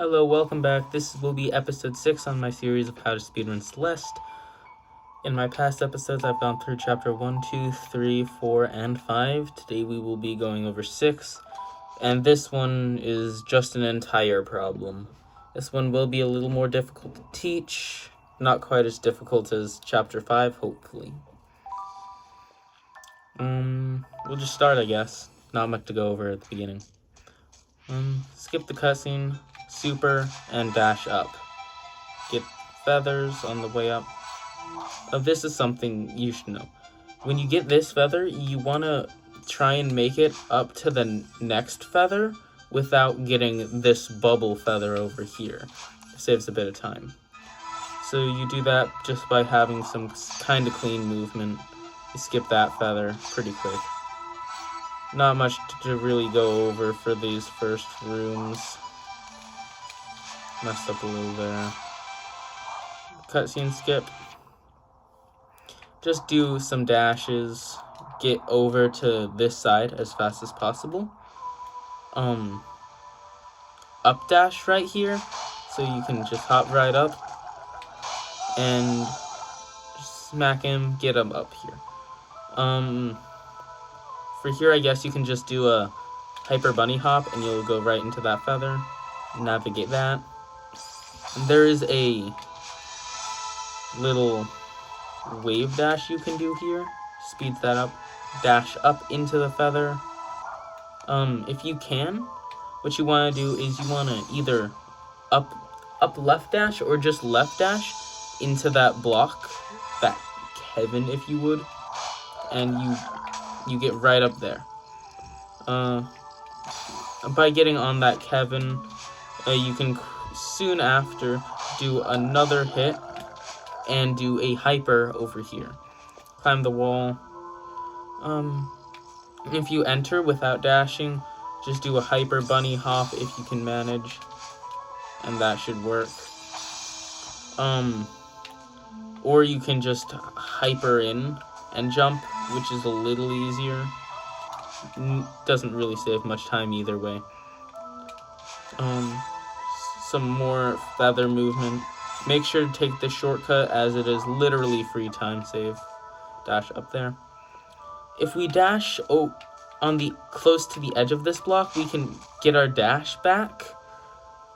Hello, welcome back. This will be episode 6 on my series of how to speedrun Celeste. In my past episodes, I've gone through chapter 1, 2, 3, 4, and 5. Today we will be going over 6, and this one is just an entire problem. This one will be a little more difficult to teach, not quite as difficult as chapter 5, hopefully. We'll just start, I guess. Not much to go over at the beginning. Skip the cutscene, super, and dash up. Get feathers on the way up. This is something you should know. When you get this feather, you want to try and make it up to the next feather without getting this bubble feather over here. It saves a bit of time. So you do that just by having some kind of clean movement. You skip that feather pretty quick. Not much to really go over for these first rooms. Messed up a little there. Cutscene skip. Just do some dashes. Get over to this side as fast as possible. Up dash right here. So you can just hop right up. And smack him, get him up here. For here, I guess you can just do a hyper bunny hop and you'll go right into that feather. Navigate that. And there is a little wave dash you can do here. Speeds that up. Dash up into the feather. If you can, what you want to do is you want to either up left dash or just left dash into that block, that Kevin, if you would, and you get right up there. By getting on that Kevin, you can soon after do another hit and do a hyper over here. Climb the wall. If you enter without dashing, just do a hyper bunny hop if you can manage, and that should work. Or you can just hyper in and jump, which is a little easier. Doesn't really save much time either way. Some more feather movement. Make sure to take the shortcut as it is literally free time save. Dash up there. If we dash on the close to the edge of this block, we can get our dash back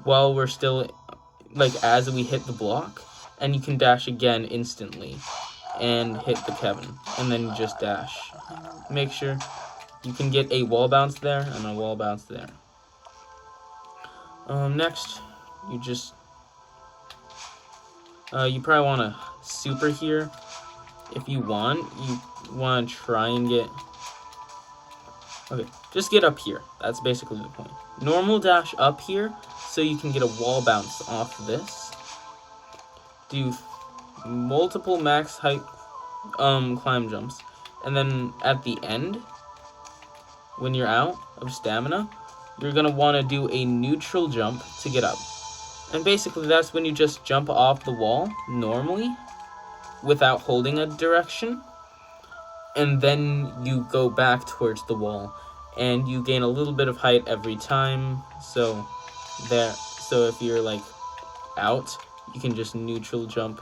while we're still, as we hit the block, and you can dash again instantly and hit the Kevin, and then you just dash. Make sure you can get a wall bounce there and a wall bounce there. Next, you just you probably want to super here. If you want to try and get... Okay, just get up here. That's basically the point. Normal dash up here so you can get a wall bounce off this. Do multiple max height climb jumps. And then at the end, when you're out of stamina, you're going to want to do a neutral jump to get up. And basically that's when you just jump off the wall normally without holding a direction, and then you go back towards the wall, and you gain a little bit of height every time. So if you're out, you can just neutral jump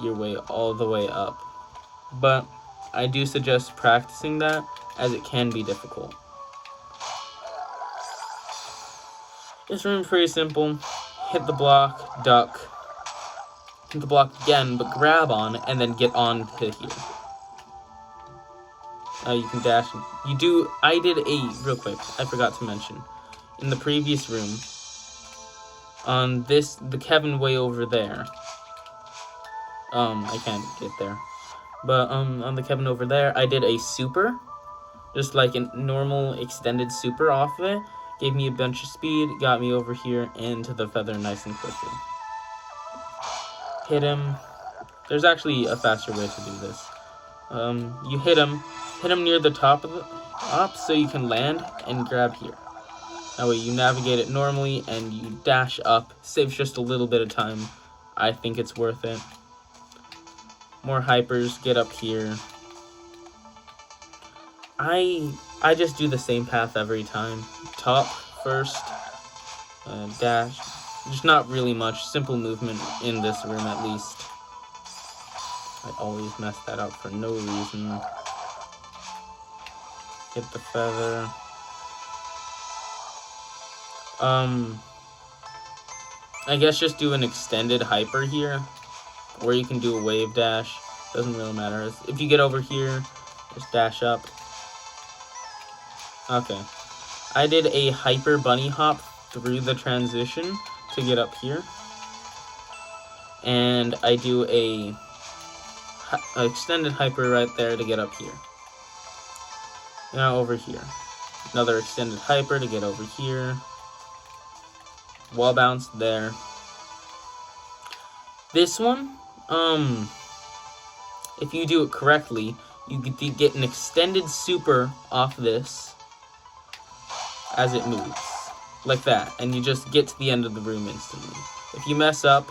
your way all the way up. But I do suggest practicing that, as it can be difficult. This room is pretty simple. Hit the block, duck, hit the block again, but grab on, and then get on to here. You can dash. I did real quick, I forgot to mention, in the previous room, on the Kevin way over there, I can't get there, but on the Kevin over there, I did a super, just like a normal extended super off of it. Gave me a bunch of speed, got me over here into the feather nice and quickly. Hit him. There's actually a faster way to do this. You hit him near the top of the up so you can land and grab here. That way you navigate it normally and you dash up. Saves just a little bit of time. I think it's worth it. More hypers, get up here. I just do the same path every time. Top first, dash, There's not really much simple movement in this room, at least. I always mess that up for no reason. Hit the feather. I guess just do an extended hyper here, or you can do a wave dash. Doesn't really matter. If you get over here, just dash up. Okay. I did a hyper bunny hop through the transition to get up here. And I do a extended hyper right there to get up here. Now over here. Another extended hyper to get over here. Wall bounce there. This one, if you do it correctly, you get an extended super off this as it moves. Like that. And you just get to the end of the room instantly. If you mess up,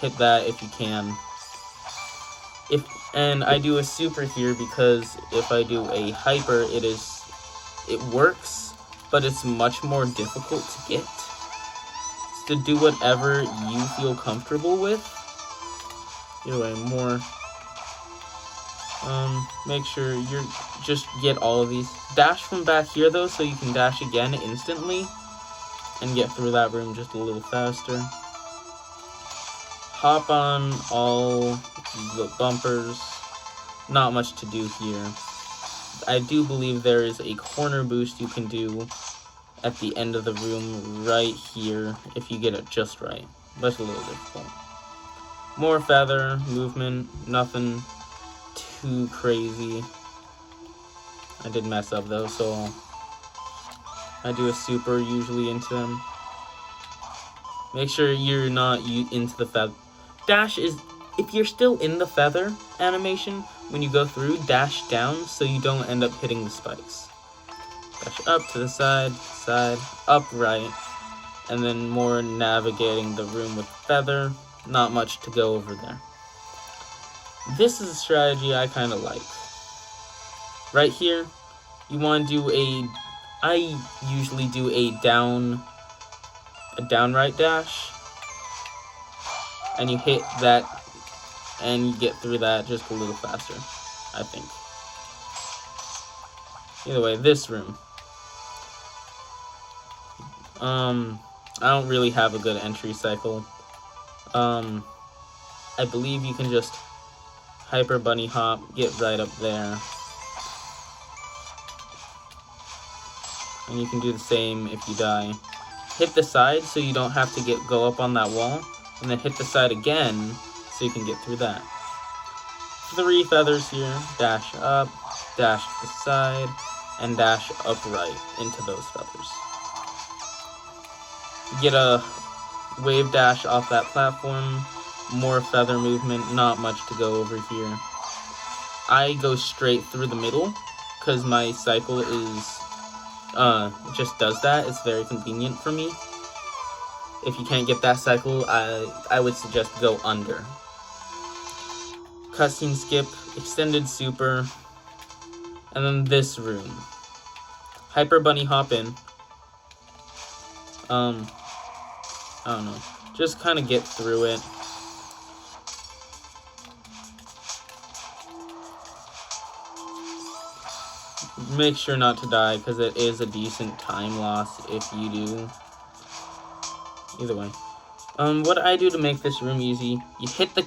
hit that if you can. And I do a super here because if I do a hyper, it works, but it's much more difficult to get. It's to do whatever you feel comfortable with. Either way, more. Make sure you just get all of these. Dash from back here though, so you can dash again instantly and get through that room just a little faster. Hop on all the bumpers. Not much to do here. I do believe there is a corner boost you can do at the end of the room right here if you get it just right. But it's a little difficult. More feather, movement, nothing too crazy. I did mess up though, so I do a super usually into them. Make sure you're not into the feather. Dash is, if you're still in the feather animation, when you go through, dash down so you don't end up hitting the spikes. Dash up to the side, up right, and then more navigating the room with feather. Not much to go over there. This is a strategy I kind of like. Right here, you want to do I usually do a down right dash, and you hit that, and you get through that just a little faster, I think. Either way, this room. I don't really have a good entry cycle. I believe you can just hyper bunny hop, get right up there. And you can do the same if you die. Hit the side so you don't have to go up on that wall, and then hit the side again so you can get through that. 3 feathers here, dash up, dash to the side, and dash upright into those feathers. Get a wave dash off that platform, more feather movement, not much to go over here. I go straight through the middle because my cycle is just does that. It's very convenient for me. If you can't get that cycle, I would suggest go under. Cutscene skip, extended super, and then this room. Hyper bunny hop in. I don't know. Just kind of get through it. Make sure not to die, because it is a decent time loss if you do. Either way. What I do to make this room easy, you hit the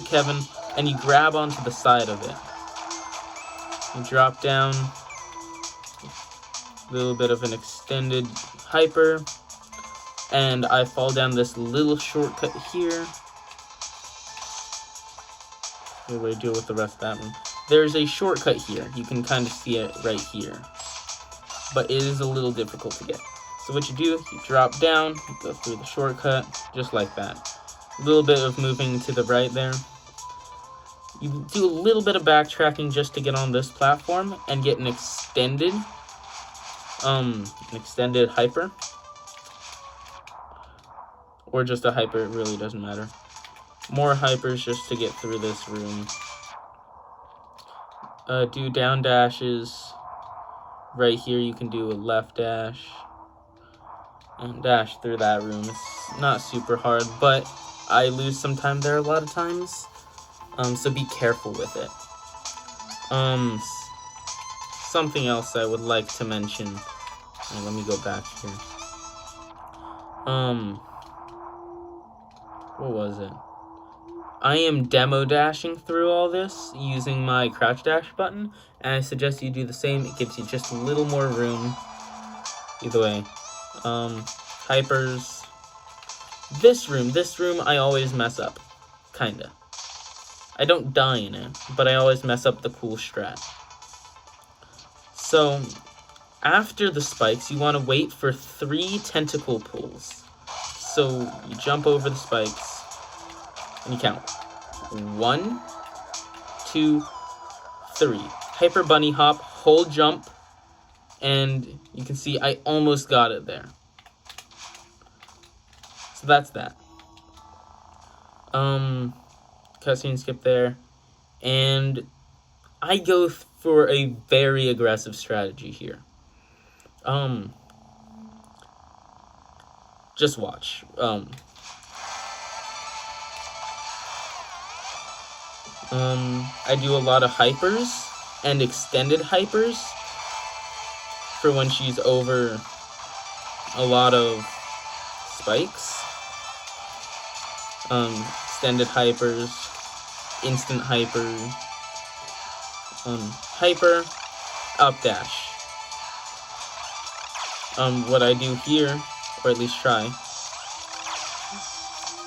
Kevin, and you grab onto the side of it. You drop down. A little bit of an extended hyper. And I fall down this little shortcut here. Anyway, deal with the rest of that one. There's a shortcut here. You can kind of see it right here. But it is a little difficult to get. So what you do, you drop down, you go through the shortcut, just like that. A little bit of moving to the right there. You do a little bit of backtracking just to get on this platform and get an extended hyper. Or just a hyper, it really doesn't matter. More hypers just to get through this room. Do down dashes. Right here you can do a left dash. and dash through that room. It's not super hard, but I lose some time there a lot of times. So be careful with it. Something else I would like to mention. Right, let me go back here. What was it? I am demo dashing through all this using my crouch dash button, and I suggest you do the same. It gives you just a little more room. Either way. Hypers. This room I always mess up. Kinda. I don't die in it, but I always mess up the cool strat. So, after the spikes, you want to wait for 3 tentacle pulls. So, you jump over the spikes, and you count. 1, 2, 3. Hyper bunny hop, hold jump, and you can see I almost got it there. So that's that. Cutscene skip there. And I go for a very aggressive strategy here. Just watch. I do a lot of hypers and extended hypers for when she's over a lot of spikes. Extended hypers, instant hyper, hyper, up dash. What I do here, or at least try.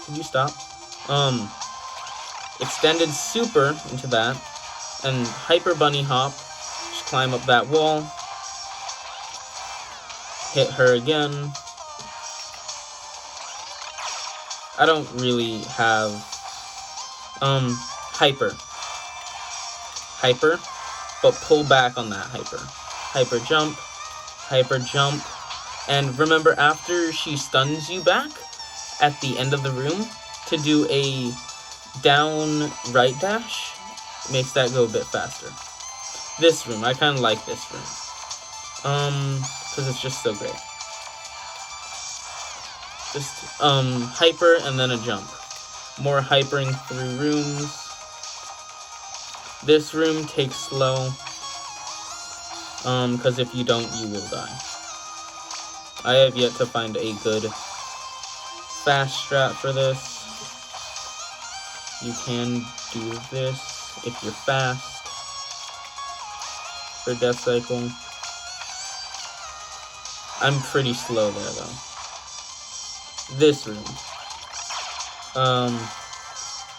Can you stop? Extended super into that, and hyper bunny hop, just climb up that wall, hit her again. I don't really have, hyper, but pull back on that hyper jump, and remember after she stuns you back, at the end of the room, to do a down right dash, makes that go a bit faster. This room, I kind of like this room, because it's just so great. Just, hyper and then a jump. More hypering through rooms. This room takes slow, because if you don't, you will die. I have yet to find a good fast strat for this. You can do this if you're fast for death cycle. I'm pretty slow there though. This room.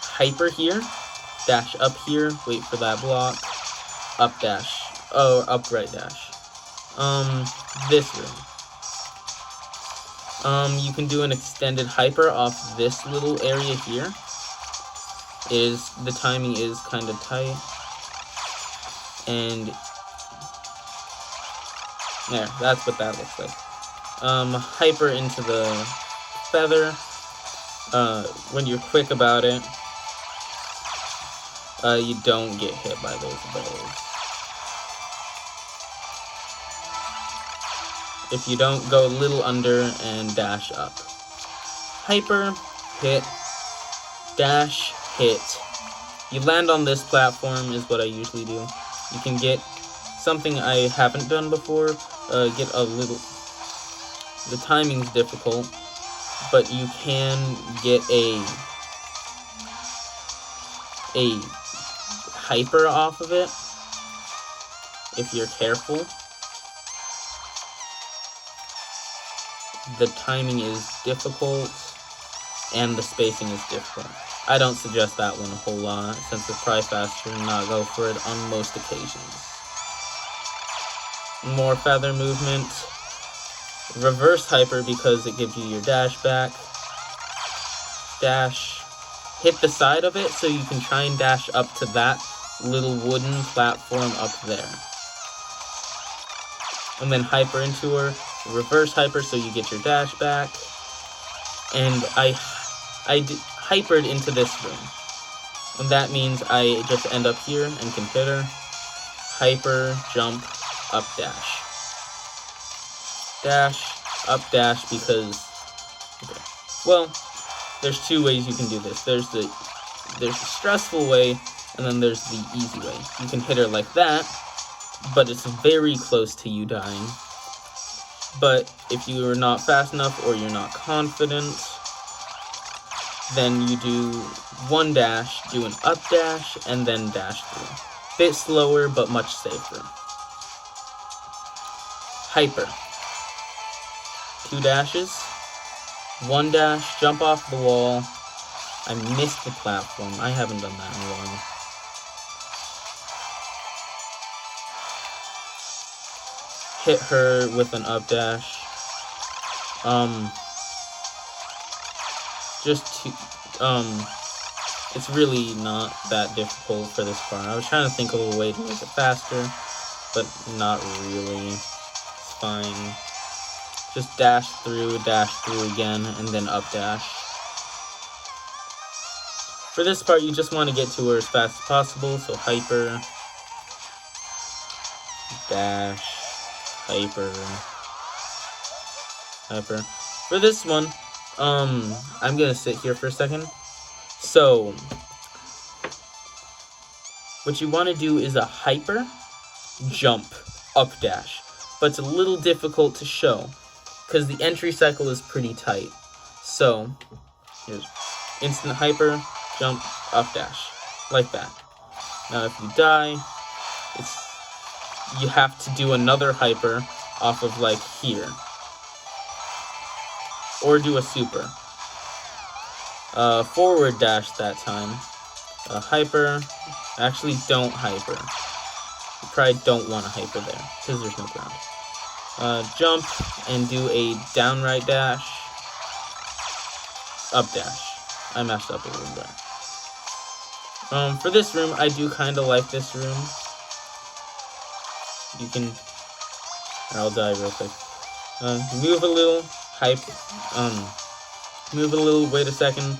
Hyper here, dash up here, wait for that block, up dash, up right dash. This room. You can do an extended hyper off this little area here. The timing is kind of tight. And there, that's what that looks like. Hyper into the feather. When you're quick about it, you don't get hit by those balls. If you don't, go a little under and dash up. Hyper, hit, dash, hit. You land on this platform is what I usually do. You can get something I haven't done before, get a little... The timing's difficult, but you can get a hyper off of it if you're careful. The timing is difficult and the spacing is difficult. I don't suggest that one a whole lot since it's probably faster to not go for it on most occasions. More feather movement. Reverse hyper because it gives you your dash back. Dash. Hit the side of it so you can try and dash up to that little wooden platform up there. And then hyper into her. Reverse hyper so you get your dash back. And I hypered into this room. And that means I just end up here and can hit her. Hyper, jump, up dash. Dash, up dash because, okay. Well, there's two ways you can do this. There's the stressful way, and then there's the easy way. You can hit her like that, but it's very close to you dying. But if you are not fast enough or you're not confident, then you do one dash, do an up dash, and then dash through. Bit slower, but much safer. Hyper. 2 dashes, 1 dash, jump off the wall. I missed the platform. I haven't done that in a while. Hit her with an up dash. It's really not that difficult for this part. I was trying to think of a way to make it faster, but not really. It's fine. Just dash through again, and then up dash. For this part, you just want to get to her as fast as possible, so hyper, dash, hyper. For this one, I'm gonna sit here for a second. So, what you want to do is a hyper, jump, up dash. But it's a little difficult to show, because the entry cycle is pretty tight. So, here's instant hyper, jump, up dash, like that. Now if you die, you have to do another hyper off of like here. Or do a super. Forward dash that time. Hyper. Actually, don't hyper. You probably don't want to hyper there, because there's no ground. Jump and do a down right dash. Up dash. I messed up a little bit. For this room, I do kind of like this room. You can... I'll die real quick. Move a little, move a little, wait a second,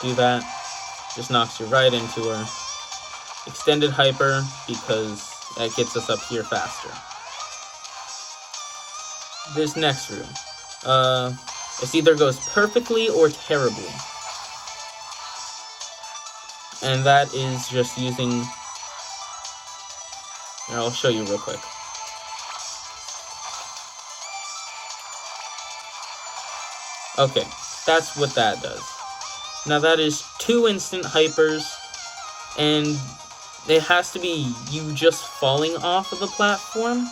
do that. Just knocks you right into her. Extended hyper, because that gets us up here faster. This next room. It either goes perfectly or terribly. And that is just using... Here, I'll show you real quick. Okay, that's what that does. Now that is 2 instant hypers, and it has to be you just falling off of the platform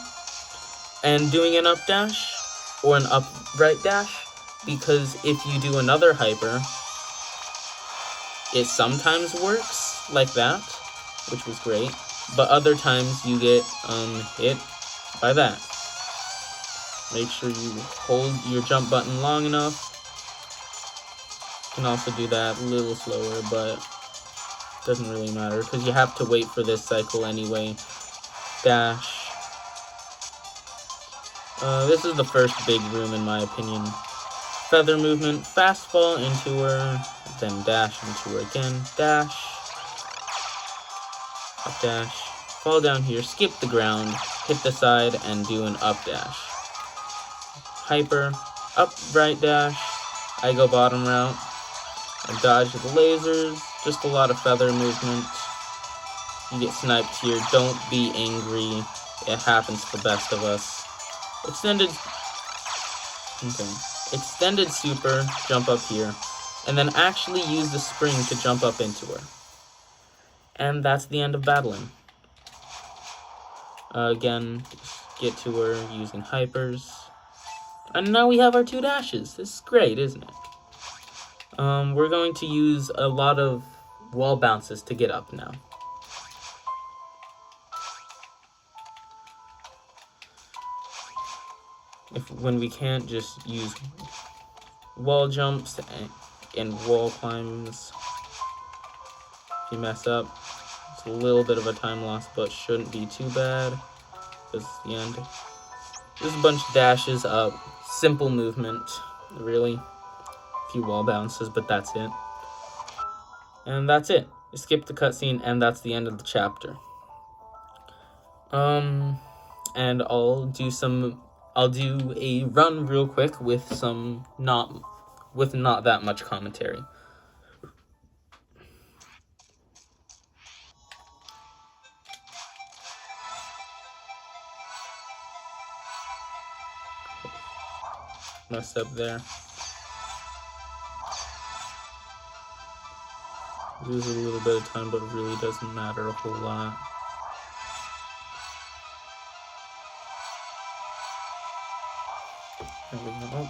and doing an up dash or an up right dash, because if you do another hyper, it sometimes works like that, which was great, but other times you get hit by that. Make sure you hold your jump button long enough. You can also do that a little slower, but it doesn't really matter because you have to wait for this cycle anyway. Dash. This is the first big room in my opinion. Feather movement, fast fall into her, then dash into her again, dash, up dash, fall down here, skip the ground, hit the side, and do an up dash. Hyper, up right dash, I go bottom route, I dodge the lasers, just a lot of feather movement. You get sniped here, don't be angry, it happens to the best of us. Extended super, jump up here, and then actually use the spring to jump up into her. And that's the end of battling. Again, get to her using hypers. And now we have our 2 dashes. This is great, isn't it? We're going to use a lot of wall bounces to get up now. When we can't just use wall jumps and wall climbs. If you mess up, it's a little bit of a time loss, but shouldn't be too bad. Because the end. There's a bunch of dashes up. Simple movement, really. A few wall bounces, but that's it. And that's it. You skip the cutscene, and that's the end of the chapter. And I'll do some I'll do a run real quick with not that much commentary. Messed up there. Lose a little bit of time, but it really doesn't matter a whole lot. There we go.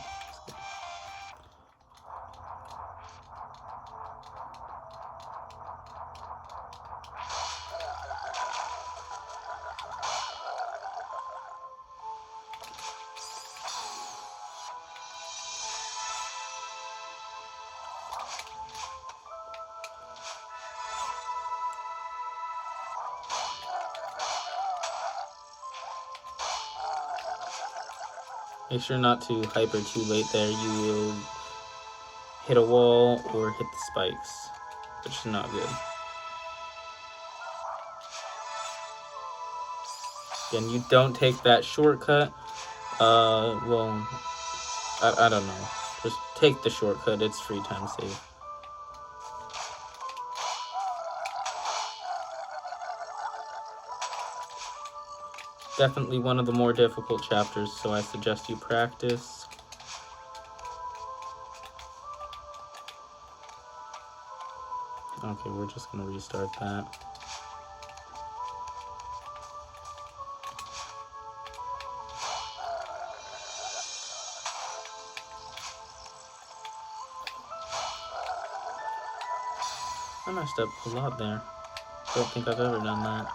Make sure not to hyper too late there. You will hit a wall or hit the spikes, which is not good. Again, you don't take that shortcut. Well, I don't know. Just take the shortcut. It's free time save. Definitely one of the more difficult chapters, so I suggest you practice. Okay, we're just gonna restart that. I messed up a lot there. Don't think I've ever done that.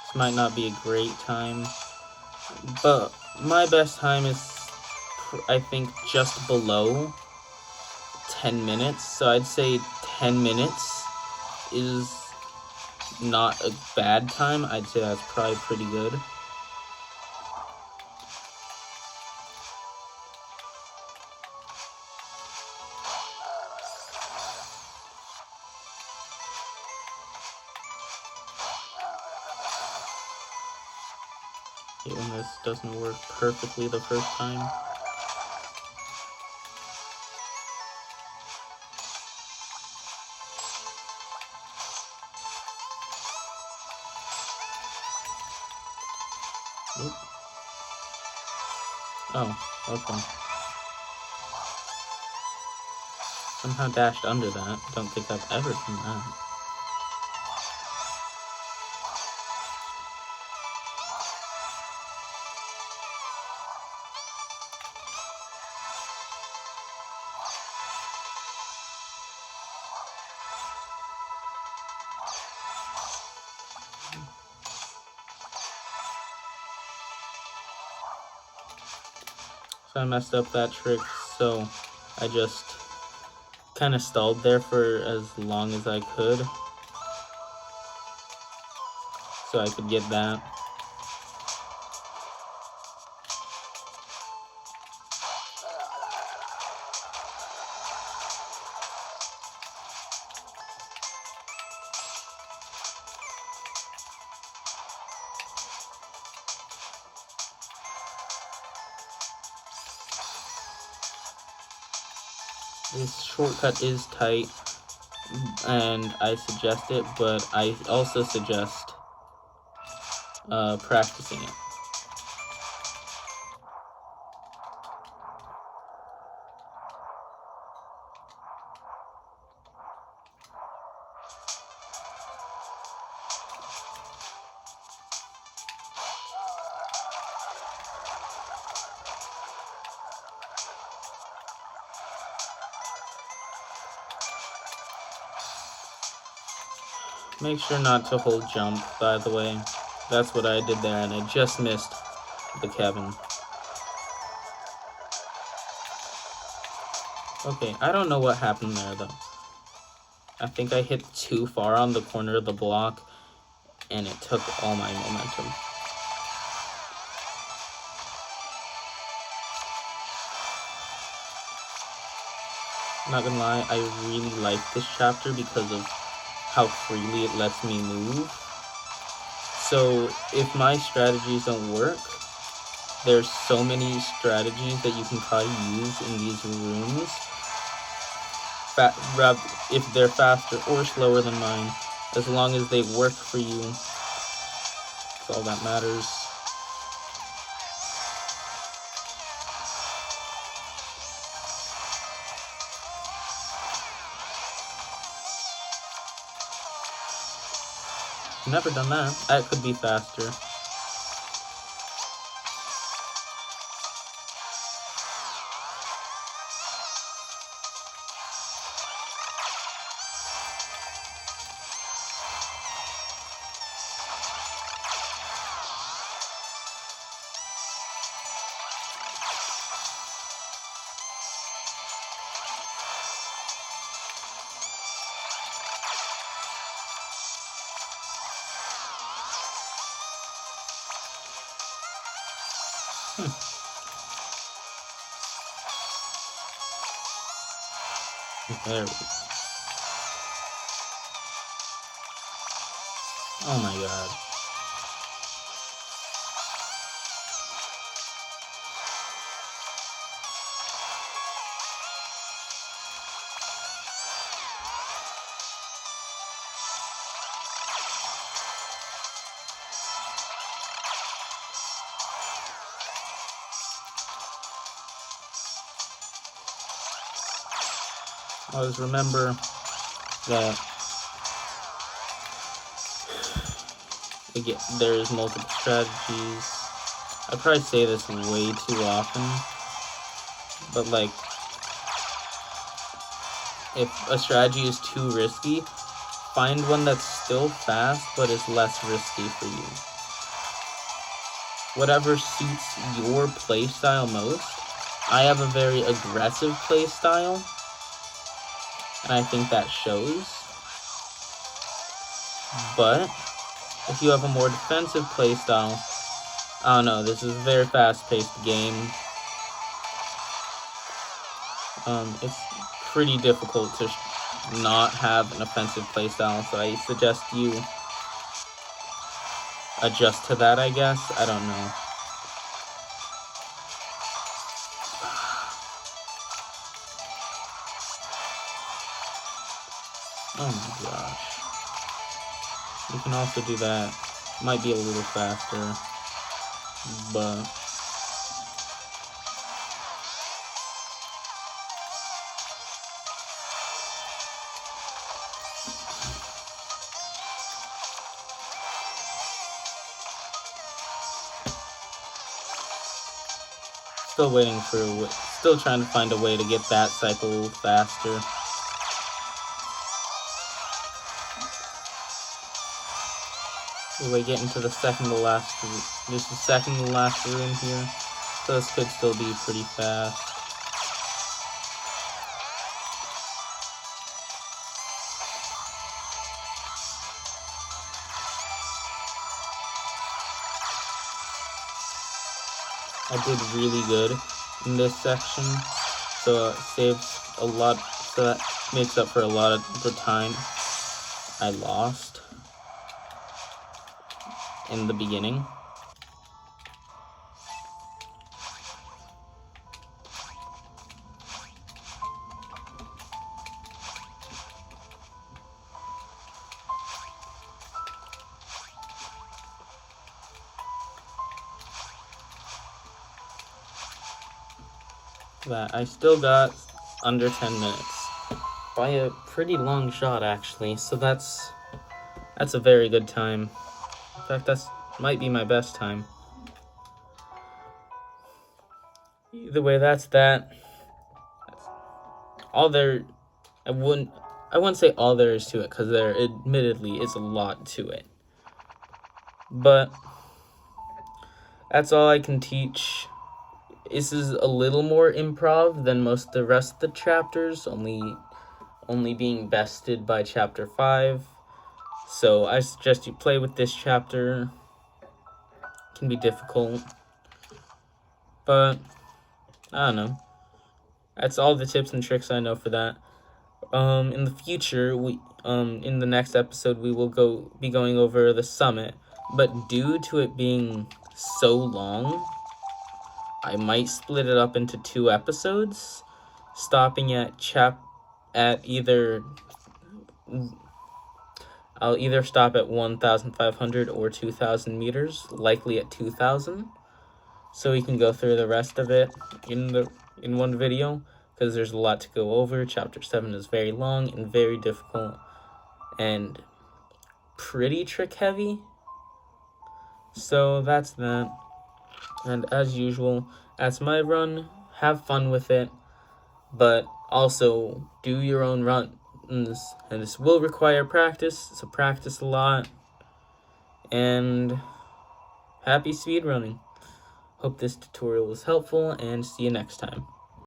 This might not be a great time, but my best time is, I think, just below 10 minutes. So I'd say 10 minutes is not a bad time. I'd say that's probably pretty good. When this doesn't work perfectly the first time. Oop. Oh, okay. Somehow dashed under that. Don't think I've ever done that. So I messed up that trick, so I just kind of stalled there for as long as I could, so I could get that. This shortcut is tight, and I suggest it, but I also suggest practicing it. Make sure not to hold jump, by the way. That's what I did there, and I just missed the Kevin. Okay, I don't know what happened there, though. I think I hit too far on the corner of the block, and it took all my momentum. Not gonna lie, I really like this chapter because of how freely it lets me move. So if my strategies don't work, there's so many strategies that you can probably use in these rooms. If they're faster or slower than mine, as long as they work for you, that's all that matters. Never done that. That could be faster. There we go. Oh my god. Always remember that again, there's multiple strategies. I probably say this way too often, but like, if a strategy is too risky, find one that's still fast but is less risky for you. Whatever suits your playstyle most. I have a very aggressive playstyle, and I think that shows. But if you have a more defensive playstyle, I don't know, this is a very fast-paced game. It's pretty difficult to not have an offensive playstyle, so I suggest you adjust to that, I guess. I don't know. Oh my gosh. You can also do that. Might be a little faster, but still trying to find a way to get that cycle faster. We're getting to the second to last room here, so this could still be pretty fast. I did really good in this section, so it saves a lot, so that makes up for a lot of the time I lost in the beginning. that. I still got under 10 minutes. By a pretty long shot, actually. So that's a very good time. In fact, that's might be my best time. Either way, that's that. All there, I wouldn't say all there is to it, because there admittedly is a lot to it. But that's all I can teach. This is a little more improv than most of the rest of the chapters, only being bested by chapter 5. So I suggest you play with this chapter. It can be difficult, but I don't know. That's all the tips and tricks I know for that. In the future, in the next episode, we will be going over the summit. But due to it being so long, I might split it up into 2 episodes, stopping at I'll either stop at 1,500 or 2,000 meters, likely at 2,000, so we can go through the rest of it in one video, because there's a lot to go over. Chapter 7 is very long and very difficult and pretty trick heavy. So that's that. And as usual, that's my run. Have fun with it, but also do your own run. And this will require practice, so practice a lot. And happy speedrunning. Hope this tutorial was helpful, and see you next time.